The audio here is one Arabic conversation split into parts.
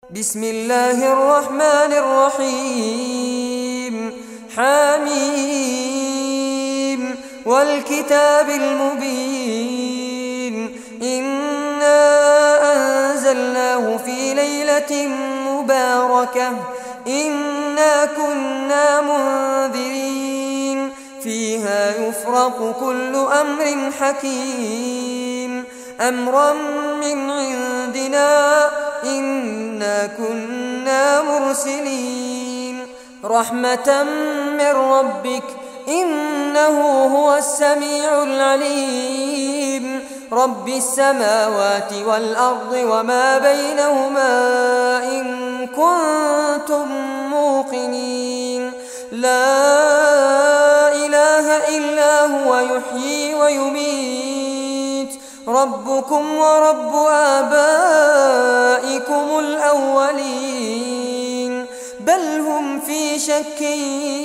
بسم الله الرحمن الرحيم حميم والكتاب المبين إنا أنزلناه في ليلة مباركة إنا كنا منذرين فيها يفرق كل أمر حكيم أمرا من عندنا إنا كنا مرسلين رحمة من ربك إنه هو السميع العليم رب السماوات والأرض وما بينهما إن كنتم موقنين لا إله إلا هو يحيي ويميت ربكم ورب آبائكم الأولين بل هم في شك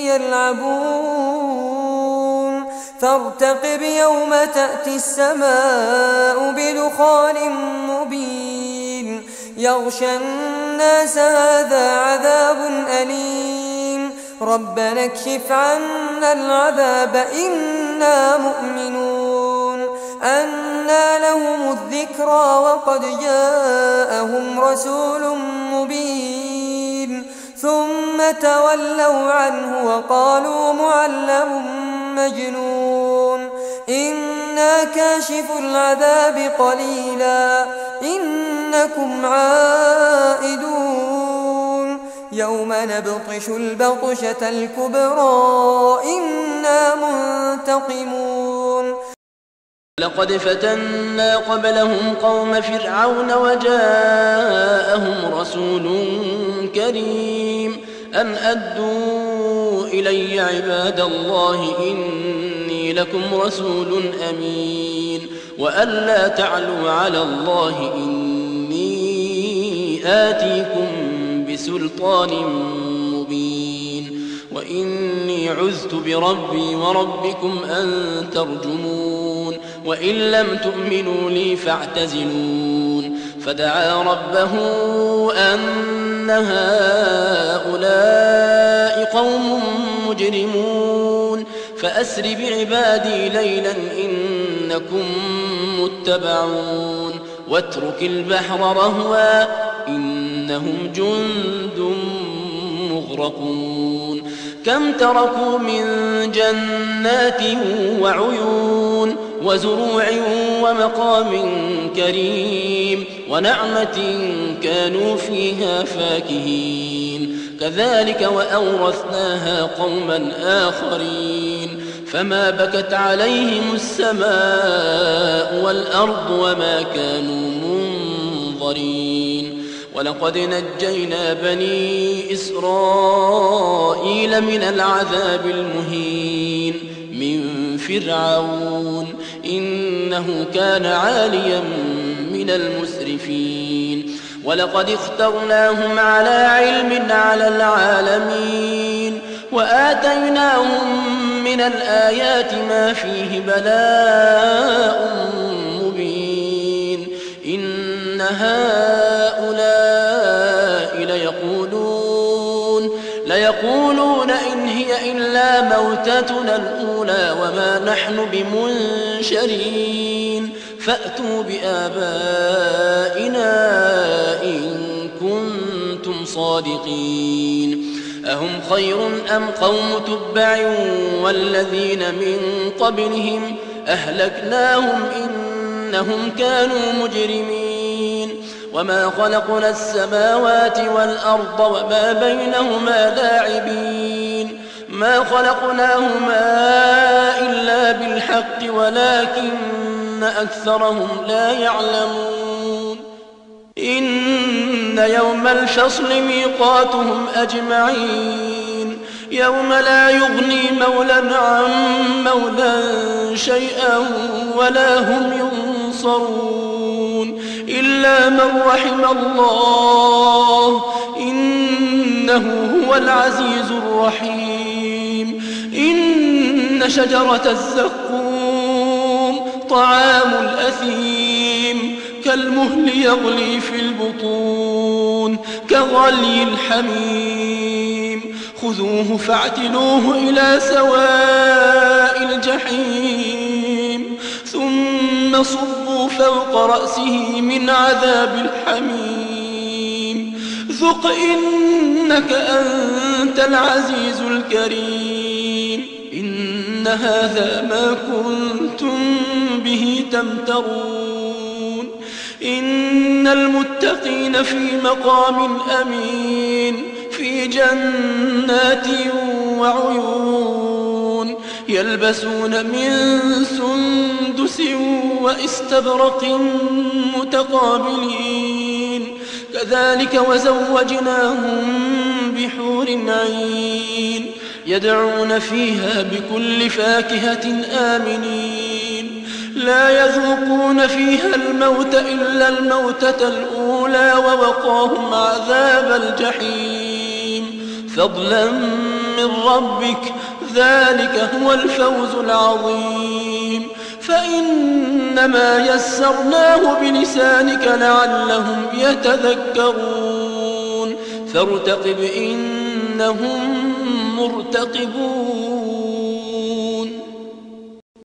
يلعبون فارتقب يوم تأتي السماء بدخان مبين يغشى الناس هذا عذاب أليم ربنا اكشف عنا العذاب إنا مؤمنون أنى لهم الذكرى وقد جاءهم رسول مبين ثم تولوا عنه وقالوا معلم مجنون إنا كاشف العذاب قليلا إنكم عائدون يوم نبطش البطشة الكبرى إنا منتقمون لقد فتنا قبلهم قوم فرعون وجاءهم رسول كريم أن أدوا إلي عباد الله إني لكم رسول أمين وأن لا تعلوا على الله إني آتيكم بسلطان مبين وإني عذت بربي وربكم أن ترجمون وإن لم تؤمنوا لي فاعتزلون فدعا ربه أن هؤلاء قوم مجرمون فأسر بعبادي ليلا إنكم متبعون واترك البحر رهوا إنهم جند مغرقون كم تركوا من جنات وعيون وزروع ومقام كريم ونعمة كانوا فيها فاكهين كذلك وأورثناها قوما آخرين فما بكت عليهم السماء والأرض وما كانوا منظرين ولقد نجينا بني إسرائيل من العذاب المهين من فرعون إنه كان عاليا من المسرفين ولقد اخترناهم على علم على العالمين وآتيناهم من الآيات ما فيه بلاء مبين إن هؤلاء ليقولون إن هي إلا موتتنا الأولى وما نحن بمنشرين فأتوا بآبائنا إن كنتم صادقين أهم خير أم قوم تبع والذين من قبلهم أهلكناهم إنهم كانوا مجرمين وما خلقنا السماوات والأرض وما بينهما لاعبين ما خلقناهما إلا بالحق ولكن أكثرهم لا يعلمون إن يوم الفصل ميقاتهم أجمعين يوم لا يغني مولى عن مولى شيئا ولا هم ينصرون إلا من رحم الله إنه هو العزيز الرحيم إن شجرة الزقوم طعام الأثيم كالمهل يغلي في البطون كغلي الحميم خذوه فاعتلوه إلى سواء الجحيم ثم صبوا فوق رأسه من عذاب الحميم ذق إنك أنت العزيز الكريم إن هذا ما كنتم به تمترون إن المتقين في مقام أمين في جنات وعيون يلبسون من سندس واستبرق متقابلين كذلك وزوجناهم بحور عين يدعون فيها بكل فاكهة آمنين لا يذوقون فيها الموت إلا الموتة الأولى ووقاهم عذاب الجحيم فضلا من ربك ذلك هو الفوز العظيم فإنما يسرناه بلسانك لعلهم يتذكرون فارتقب إنهم مرتقبون